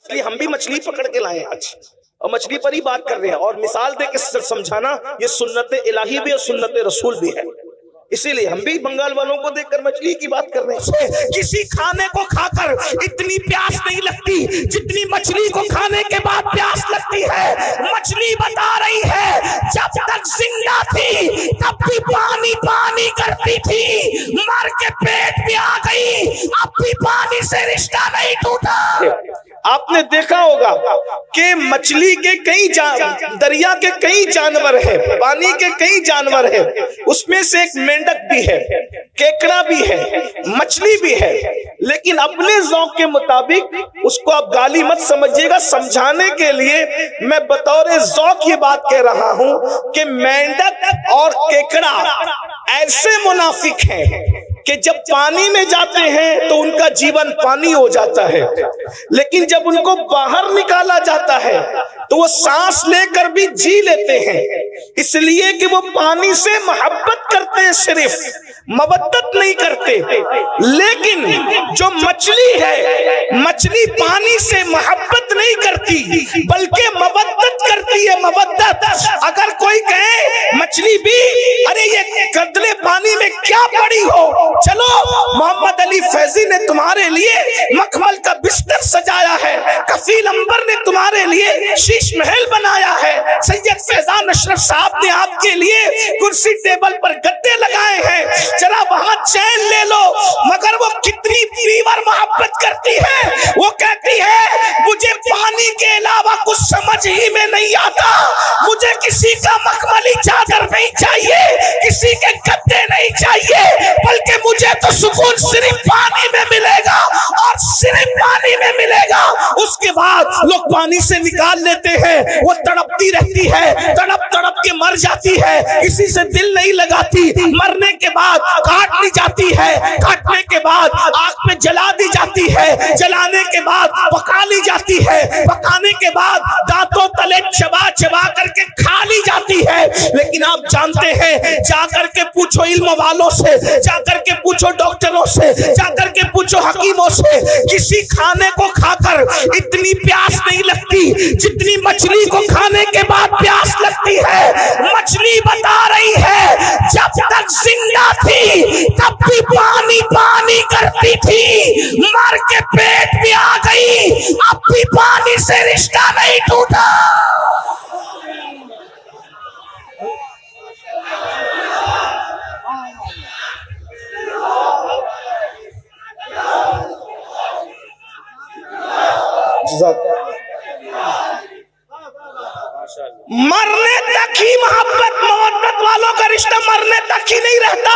اس لیے ہم بھی مچھلی پکڑ کے لائے آج اور مچھلی پر ہی بات کر رہے ہیں، اور مثال دے کے سمجھانا یہ سنت الہی بھی اور سنت رسول بھی ہے، اسی لیے ہم بھی بنگال والوں کو دیکھ کر مچھلی کی بات کر رہے ہیں۔ کسی کھانے کو کھا کر اتنی پیاس نہیں لگتی جتنی مچھلی کو کھانے کے بعد پیاس لگتی ہے۔ مچھلی بتا رہی ہے جب تک زندہ تھی تب بھی پانی پانی کرتی تھی، مر کے پیٹ بھی آ گئی اب بھی پانی سے رشتہ نہیں ٹوٹا۔ آپ نے دیکھا ہوگا کہ مچھلی کے کئی دریا کے کئی جانور ہیں، پانی کے کئی جانور ہیں، اس میں سے ایک مینڈک بھی ہے، کیکڑا بھی ہے، مچھلی بھی ہے، لیکن اپنے ذوق کے مطابق اس کو آپ گالی مت سمجھیے گا، سمجھانے کے لیے میں بطور ذوق یہ بات کہہ رہا ہوں کہ مینڈک اور کیکڑا ایسے منافق ہیں کہ جب پانی میں جاتے ہیں تو ان کا جیون پانی ہو جاتا ہے، لیکن جب ان کو باہر نکالا جاتا ہے تو وہ سانس لے کر بھی جی لیتے ہیں، اس لیے کہ وہ پانی سے محبت کرتے ہیں، صرف مودت نہیں کرتے۔ لیکن جو مچھلی ہے، مچھلی پانی سے محبت نہیں کرتی بلکہ مودت کرتی ہے، مودت۔ اگر کوئی کہے مچھلی بھی ارے یہ گدلے پانی میں کیا پڑی ہو، چلو محمد علی فیضی نے تمہارے لیے مخمل کا بستر سجایا ہے، کفیل عنبر نے تمہارے لیے شیش محل بنایا ہے، سید فیضان اشرف صاحب نے آپ کے لیے کرسی ٹیبل پر گدے لگائے ہیں، ذرا وہاں چین لے لو۔ مگر وہ کتنی پیور محبت کرتی ہے، وہ کہتی ہے مجھے پانی کے علاوہ کچھ سمجھ ہی میں نہیں آتا، مجھے کسی کا مخملی چادر نہیں چاہیے، کسی کے گدے نہیں چاہیے، بلکہ مجھے تو سکون صرف پانی میں ملے گا اور صرف پانی میں ملے گا۔ اس کے بعد لوگ پانی سے نکال لیتے ہیں، وہ تڑپتی رہتی ہے، تڑپ تڑپ کے مر جاتی ہے، کسی سے دل نہیں لگاتی، مرنے کے بعد کاٹ لی جاتی ہے، کاٹنے کے بعد آگ میں جلا دی جاتی ہے، جلانے کے بعد پکا لی جاتی ہے، پکانے کے بعد دانتوں تلے چبا چبا کر کے کھا لی جاتی ہے۔ لیکن آپ جانتے ہیں، جا کر کے پوچھو علم والوں سے، جا کر کے پوچھو ڈاکٹروں سے، جا کر کے پوچھو حکیموں سے، کسی کھانے کو کھا کر اتنی پیاس نہیں لگتی جتنی مچھلی کو کھانے کے بعد پیاس لگتی ہے۔ مچھلی بتا رہی ہے جب تک زندہ تھی تب بھی پانی پانی کرتی تھی، مر کے پیٹ بھی آ گئی اب بھی پانی سے رشتہ نہیں ٹوٹا۔ مرنے تک ہی محبت مودت والوں کا رشتہ مرنے تک ہی نہیں رہتا،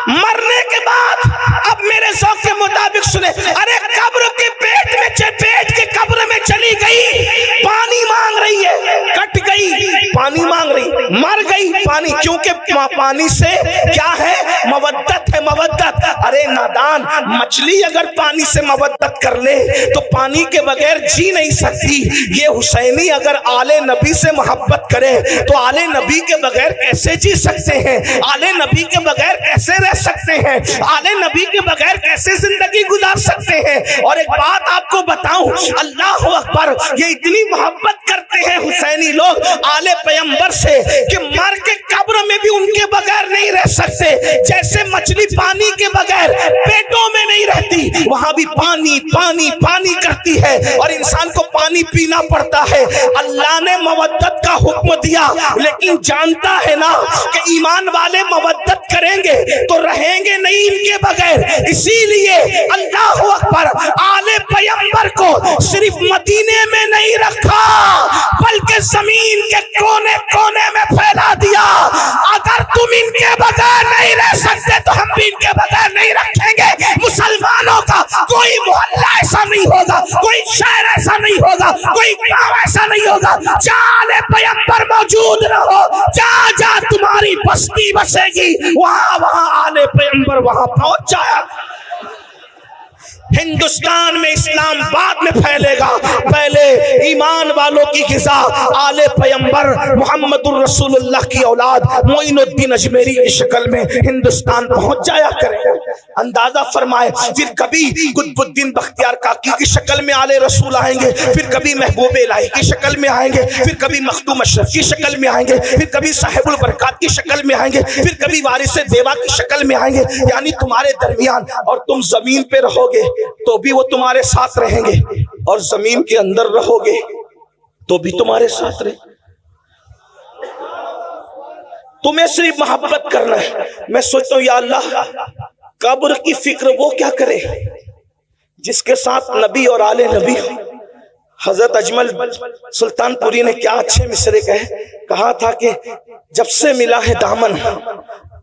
مرنے کے بعد اب میرے ذوق کے مطابق سنیں، ارے قبر کے پیٹ کے قبر میں چلی گئی، پانی مانگ رہی ہے، کٹ گئی پانی مانگ رہی، مر گئی پانی، کیونکہ پانی سے کیا ہے؟ مودت ہے، مودت۔ ارے نادان، مچھلی اگر پانی سے مودت کر لے تو پانی کے بغیر جی نہیں سکتی۔ یہ حسینی اگر آل نبی سے محبت کرے تو آل نبی کے بغیر کیسے جی سکتے ہیں؟ آل نبی کے بغیر کیسے رہ سکتے ہیں؟ آل نبی کے بغیر کیسے زندگی گزار سکتے ہیں؟ اور ایک بات آپ کو بتاؤں، اللہ اکبر، یہ اتنی محبت کرتے ہیں حسینی لوگ آل پیغمبر سے کہ مر کے قبر میں بھی ان کے بغیر نہیں رہ سکتے۔ جیسے مچھلی پانی کے بغیر پیٹوں میں نہیں رہتی، وہاں بھی پانی پانی پانی کرتی ہے اور انسان کو پانی پینا پڑتا ہے۔ اللہ نے مودت کا حکم دیا، لیکن جانتا ہے نا کہ ایمان والے مودت کریں گے تو رہیں گے نہیں ان کے بغیر، اسی لیے اللہ اکبر، آل پیغمبر کو صرف مدینے میں نہیں رکھا بلکہ زمین کے کونے کونے میں پھیلا دیا۔ اگر تم ان کے بغیر نہیں رہ سکتے تو ہم بھی ان کے بغیر نہیں رکھیں گے۔ مسلمانوں کا کوئی محلہ ایسا نہیں ہوگا، کوئی شہر ایسا نہیں ہوگا، کوئی گاؤں ایسا نہیں ہوگا جہاں آل پیغمبر موجود نہ ہو۔ جہاں جہاں تمہاری بستی بسے گی وہاں وہاں آل پیغمبر وہاں پہنچ جائے۔ ہندوستان میں اسلام بعد میں پھیلے گا، پہلے ایمان والوں کی غذا آل پیغمبر محمد الرسول اللہ کی اولاد معین الدین اجمیری کی شکل میں ہندوستان پہنچ جایا کرے گا۔ اندازہ فرمائے. پھر کبھی قطب الدین بختیار کاکی کی شکل میں آلے رسول آئیں گے, پھر کبھی محبوب الہی کی شکل میں آئیں گے, پھر کبھی مختوم اشرف کی شکل میں آئیں گے, پھر کبھی صاحب البرکات کی شکل میں آئیں گے, پھر کبھی وارث دیوا کی شکل میں آئیں گے. یعنی تمہارے درمیان, اور تم زمین پہ رہو گے تو بھی وہ تمہارے ساتھ رہیں گے, اور زمین کے اندر رہو گے تو بھی تمہارے ساتھ رہیں. تمہیں صرف محبت کرنا ہے. میں سوچتا ہوں یا اللہ قبر کی فکر وہ کیا کرے جس کے ساتھ نبی اور آل نبی. حضرت اجمل سلطان پوری نے کیا اچھے مصرے کہا تھا کہ جب سے ملا ہے دامن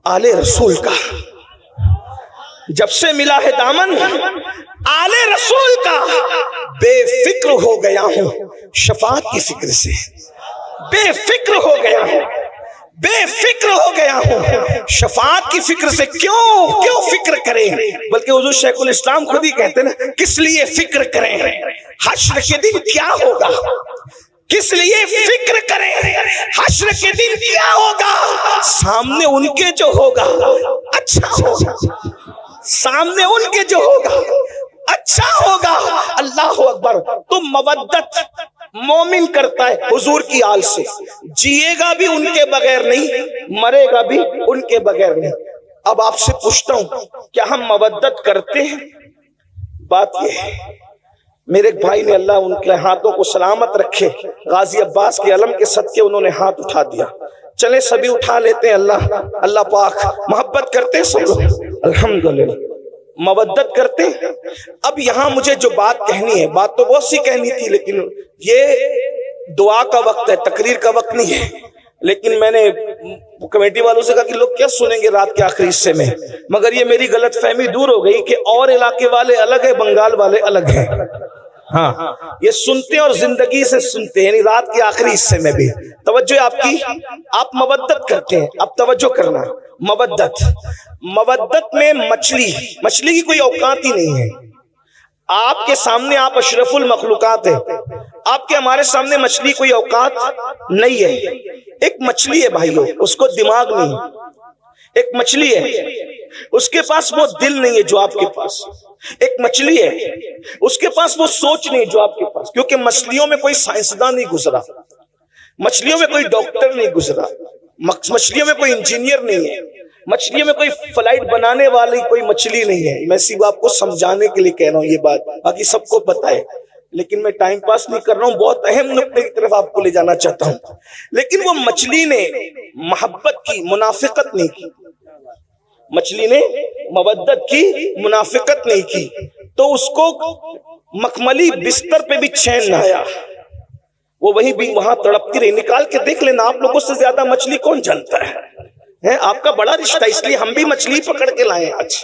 آل رسول کا, جب سے ملا ہے دامن آل رسول کا, بے فکر ہو گیا ہوں شفاعت کی فکر سے, بے فکر ہو گیا ہوں, بے فکر ہو گیا ہوں شفاعت کی فکر سے. کیوں فکر کریں, بلکہ حضور شیخ الاسلام خود ہی کہتے ہیں نا, کس لیے فکر کریں, حشر کے دن کیا ہوگا, کس لیے فکر کریں, حشر کے دن کیا ہوگا, سامنے ان کے جو ہوگا اچھا ہوگا, سامنے ان کے جو ہوگا اچھا ہوگا. اللہ اکبر. تم مودت مومن کرتا ہے حضور کی آل سے, جیے گا بھی ان کے بغیر نہیں, مرے گا بھی ان کے بغیر نہیں. اب آپ سے پوچھتا ہوں کیا ہم مودت کرتے ہیں؟ بات یہ ہے, میرے ایک بھائی نے, اللہ ان کے ہاتھوں کو سلامت رکھے, غازی عباس کے علم کے صدقے انہوں نے ہاتھ اٹھا دیا. چلے سبھی اٹھا لیتے ہیں. اللہ پاک محبت کرتے ہیں سب لوگ, الحمدللہ مودت کرتے ہیں. اب یہاں مجھے جو بات کہنی ہے, بات تو بہت سی کہنی تھی, لیکن یہ دعا کا وقت ہے, تقریر کا وقت نہیں ہے. لیکن میں نے کمیٹی والوں سے کہا کہ لوگ کیا سنیں گے رات کے آخری حصے میں, مگر یہ میری غلط فہمی دور ہو گئی کہ اور علاقے والے الگ ہیں, بنگال والے الگ ہیں. ہاں یہ سنتے ہیں اور زندگی سے سنتے ہیں, یعنی رات کے آخری حصے میں بھی. توجہ آپ کی, آپ مودت کرتے ہیں. اب توجہ کرنا, مودت میں مچھلی کی کوئی اوقات ہی نہیں ہے. آپ کے سامنے آپ اشرف المخلوقات ہیں, آپ کے ہمارے سامنے مچھلی کوئی اوقات نہیں ہے. ایک مچھلی ہے بھائیو, اس کو دماغ نہیں. ایک مچھلی ہے, اس کے پاس وہ دل نہیں ہے جو آپ کے پاس. ایک مچھلی ہے, اس کے پاس وہ سوچ نہیں جو آپ کے پاس. کیونکہ مچھلیوں میں کوئی سائنسداں نہیں گزرا, مچھلیوں میں کوئی ڈاکٹر نہیں گزرا, مچھلیوں میں کوئی انجینئر نہیں ہے, مچھلیوں میں کوئی فلائٹ بنانے والی کوئی مچھلی نہیں ہے. میں صرف آپ کو سمجھانے کے لیے کہہ رہا ہوں یہ بات, باقی سب کو پتا ہے, لیکن میں ٹائم پاس نہیں کر رہا ہوں, بہت اہم نقطے کی طرف آپ کو لے جانا چاہتا ہوں. لیکن وہ مچھلی نے محبت کی, منافقت نہیں کی. مچھلی نے مودت کی, منافقت نہیں کی, تو اس کو مخملی بستر پہ بھی چین نہ آیا, وہ وہیں بھی وہاں تڑپتی رہی. نکال کے دیکھ لینا, آپ لوگوں سے زیادہ مچھلی کون جانتا ہے, آپ کا بڑا رشتہ, اس لیے ہم بھی مچھلی پکڑ کے لائے آج,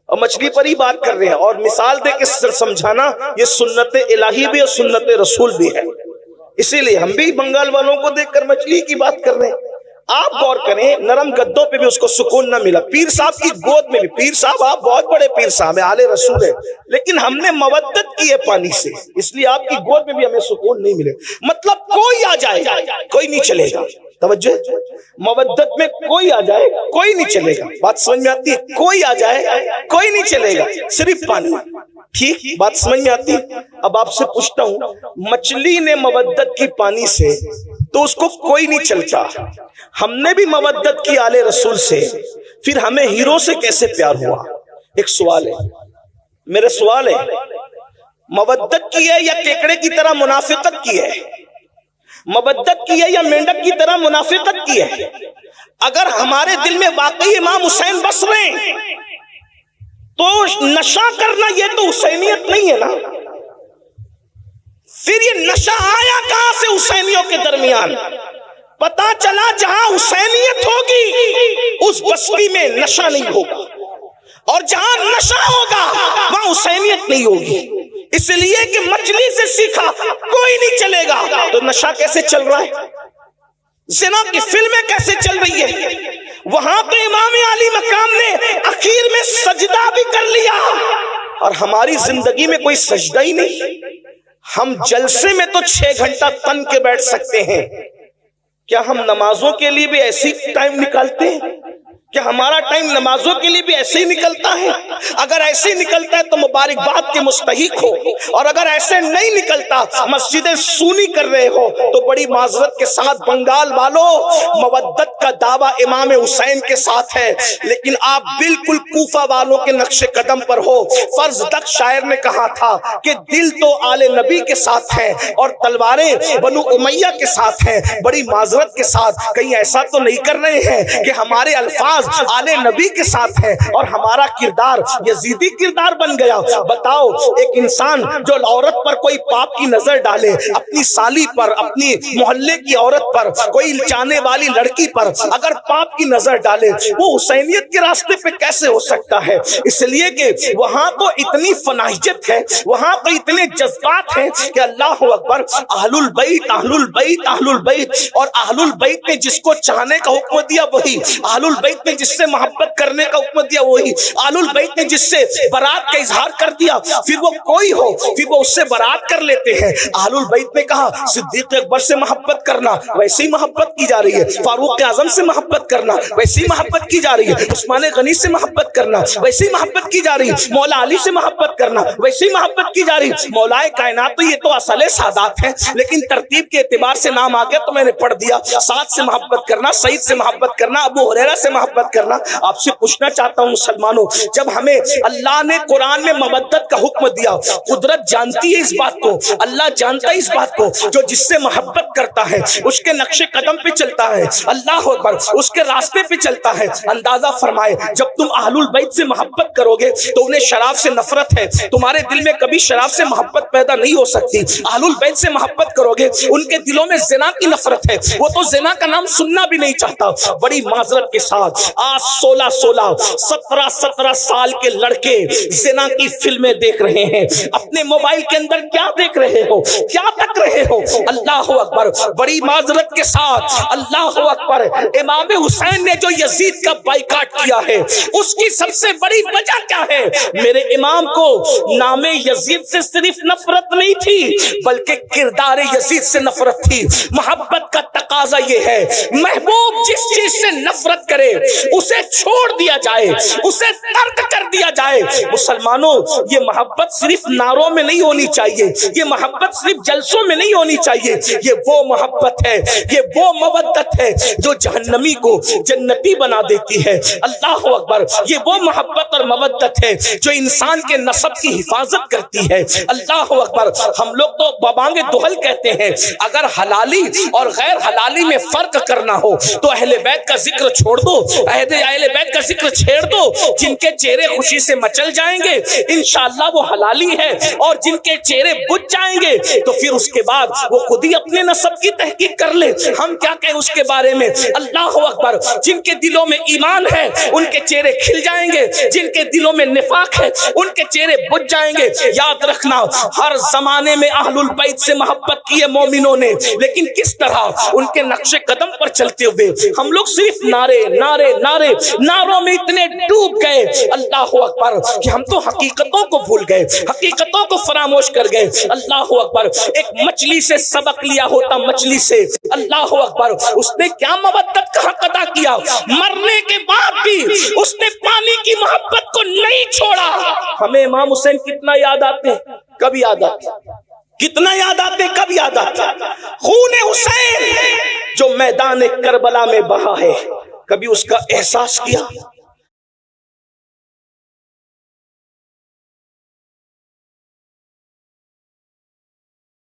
اور مچھلی پر ہی بات کر رہے ہیں. اور مثال دے کے سمجھانا, یہ سنت الہی بھی اور سنت رسول بھی ہے. اسی لیے ہم بھی بنگال والوں کو دیکھ کر مچھلی کی بات کر رہے ہیں. آپ غور کریں, نرم گدوں پہ بھی اس کو سکون نہ ملا, پیر صاحب کی گود میں بھی. پیر صاحب آپ بہت بڑے پیر صاحب ہیں, آلے رسول ہے, لیکن ہم نے مودت کی ہے پانی سے, اس لیے آپ کی گود میں بھی ہمیں سکون نہیں ملے. مطلب کوئی آ جائے کوئی نہیں چلے گا. توجہ, مودت میں کوئی آ جائے کوئی نہیں چلے گا. بات سمجھ میں آتی ہے, کوئی آ جائے کوئی نہیں چلے گا, صرف پانی. ٹھیک, بات سمجھ میں آتی ہے. اب آپ سے پوچھتا ہوں, مچھلی نے مودت کی پانی سے تو اس کو کوئی نہیں چلتا, ہم نے بھی مودت کی آل رسول سے, پھر ہمیں ہیرو سے کیسے پیار ہوا؟ ایک سوال ہے, میرے سوال ہے, مودت کی ہے یا کیکڑے کی طرح منافقت کی ہے؟ مودت کی ہے یا مینڈک کی طرح منافقت کی ہے؟ اگر ہمارے دل میں واقعی امام حسین بس رہے ہیں تو نشہ کرنا یہ تو حسینیت نہیں ہے نا. پھر یہ نشہ آیا کہاں سے حسینیوں کے درمیان؟ پتا چلا جہاں حسینیت ہوگی اس بستی میں نشہ نہیں ہوگا, اور جہاں نشہ ہوگا وہاں حسینیت نہیں ہوگی. اس لیے کہ مچھلی سے سیکھا کوئی نہیں چلے گا, تو نشہ کیسے چل رہا ہے؟ زنا کی فلمیں کیسے چل رہی ہے؟ وہاں تو امام علی مقام نے اخیر میں سجدہ بھی کر لیا, اور ہماری زندگی میں کوئی سجدہ ہی نہیں. ہم جلسے میں تو 6 گھنٹہ تن کے بیٹھ سکتے ہیں, کیا ہم نمازوں کے لیے بھی ایسی ٹائم نکالتے ہیں؟ کہ ہمارا ٹائم نمازوں کے لیے بھی ایسے ہی نکلتا ہے؟ اگر ایسے ہی نکلتا ہے تو مبارکباد کے مستحق ہو، اور اگر ایسے نہیں نکلتا، مسجدیں سونی کر رہے ہو، تو بڑی معذرت کے ساتھ بنگال والوں، مودت کا دعویٰ امام حسین کے ساتھ ہے، لیکن آپ بالکل کوفہ والوں کے نقش قدم پر ہو۔ فرض دق شاعر نے کہا تھا کہ دل تو آل نبی کے ساتھ ہیں اور تلواریں بنو امیہ کے ساتھ ہیں۔ بڑی معذرت کے ساتھ کہیں ایسا تو نہیں کر رہے ہیں کہ ہمارے الفاظ آل نبی کے ساتھ ہے اور ہمارا کردار یزیدی کردار بن گیا؟ بتاؤ، ایک انسان جو عورت پر کوئی پاپ کی نظر ڈالے، اپنی سالی پر، اپنی محلے کی عورت پر، کوئی چاہنے والی لڑکی پر اگر پاپ کی نظر ڈالے، وہ حسینیت کے راستے پہ کیسے ہو سکتا ہے؟ اس لیے کہ وہاں تو اتنی فنائیت ہے، وہاں تو اتنے جذبات ہیں کہ اللہ اکبر، اہل البیت اہل البیت اہل البیت، اور اہل البیت نے جس کو چاہنے کا حکم دیا وہی، اہل البیت نے جس سے محبت کرنے کا حکم دیا وہی، اہل البیت نے جس سے برات کا اظہار کر دیا، پھر وہ کوئی ہو پھر وہ اس سے برات کر لیتے ہیں۔ اہل البیت نے کہا صدیق اکبر سے محبت کرنا، ویسی محبت کی جا رہی ہے، فاروق اعظم سے محبت کرنا، ویسی محبت کی جا رہی ہے، عثمان غنی سے محبت کرنا، ویسی محبت کی جا رہی ہے، مولا علی سے محبت کرنا، ویسی محبت کی جا رہی ہے۔ مولا کائنات تو یہ تو اصل سادات ہیں، لیکن ترتیب کے اعتبار سے نام آ گیا تو میں نے پڑھ دیا۔ سعد سے محبت کرنا، سعید سے محبت کرنا، ابو ہریرہ سے محبت کرنا۔ آپ سے پوچھنا چاہتا ہوں مسلمانوں، جب ہمیں اللہ نے قرآن میں مودت کا حکم دیا، قدرت جانتی ہے اس بات کو، اللہ جانتا ہے اس بات کو، جو جس سے محبت کرتا ہے اس کے نقش قدم پہ چلتا ہے، اللہ اکبر، اس کے راستے پہ چلتا ہے۔ اندازہ فرمائے، جب تم اہل البیت سے محبت کرو گے تو انہیں شراب سے نفرت ہے، تمہارے دل میں کبھی شراب سے محبت پیدا نہیں ہو سکتی۔ اہل البیت سے محبت کرو گے، ان کے دلوں میں زنا کی نفرت ہے، وہ تو زنا کا نام سننا بھی نہیں چاہتا۔ بڑی معذرت کے ساتھ آج 17 سال کے لڑکے زنا کی فلمیں دیکھ رہے ہیں، اپنے موبائل کے اندر کیا دیکھ رہے ہو، کیا تک رہے ہو؟ اللہ اکبر، بڑی معذرت کے ساتھ اللہ اکبر، امام حسین نے جو یزید کا بائیکاٹ کیا ہے اس کی سب سے بڑی وجہ کیا ہے؟ میرے امام کو نام یزید سے صرف نفرت نہیں تھی بلکہ کردار یزید سے نفرت تھی۔ محبت کا تقاضا یہ ہے، محبوب جس چیز سے نفرت کرے اسے چھوڑ دیا جائے، اسے ترک کر دیا جائے۔ مسلمانوں، یہ محبت صرف نعروں میں نہیں ہونی چاہیے، یہ محبت صرف جلسوں میں نہیں ہونی چاہیے، یہ وہ محبت ہے، یہ وہ مودت ہے جو جہنمی کو جنتی بنا دیتی ہے۔ اللہ اکبر، یہ وہ محبت اور مودت ہے جو انسان کے نسب کی حفاظت کرتی ہے۔ اللہ اکبر، ہم لوگ تو بابانگ دہل کہتے ہیں، اگر حلالی اور غیر حلالی میں فرق کرنا ہو تو اہل بیت کا ذکر چھوڑ دو، اہل بیت کا ذکر چھیڑ دو۔ جن کے چہرے خوشی سے مچل جائیں گے انشاءاللہ وہ حلالی ہے، اور جن کے چہرے بجھ جائیں گے تو پھر اس کے بعد وہ خود ہی اپنے نسب کی تحقیق کر لے، ہم کیا کہیں اس کے بارے میں۔ اللہ اکبر، جن کے دلوں میں ایمان ہے ان کے چہرے کھل جائیں گے، جن کے دلوں میں نفاق ہے ان کے چہرے بجھ جائیں گے۔ یاد رکھنا، ہر زمانے میں اہل البیت سے محبت کی ہے مومنوں نے، لیکن کس طرح؟ ان کے نقش قدم پر چلتے ہوئے۔ ہم لوگ صرف نعرے نعرے نعرے نعروں میں اتنے ڈوب گئے اللہ اکبر کہ ہم تو حقیقتوں کو بھول گئے، حقیقتوں کو فراموش کر گئے۔ اللہ اکبر، ایک مچھلی سے سبق لیا ہوتا، مچھلی سے، اللہ اکبر، اس نے کیا مودت کا حق ادا کیا، مرنے کے بعد بھی اس نے پانی کی محبت کو نہیں چھوڑا۔ ہمیں امام حسین کتنا یاد آتے ہیں، کب یاد آتے ہیں، کتنا یاد آتے، کب یاد آتے۔ خون حسین جو میدان کربلا میں بہا ہے، کبھی اس کا احساس کیا؟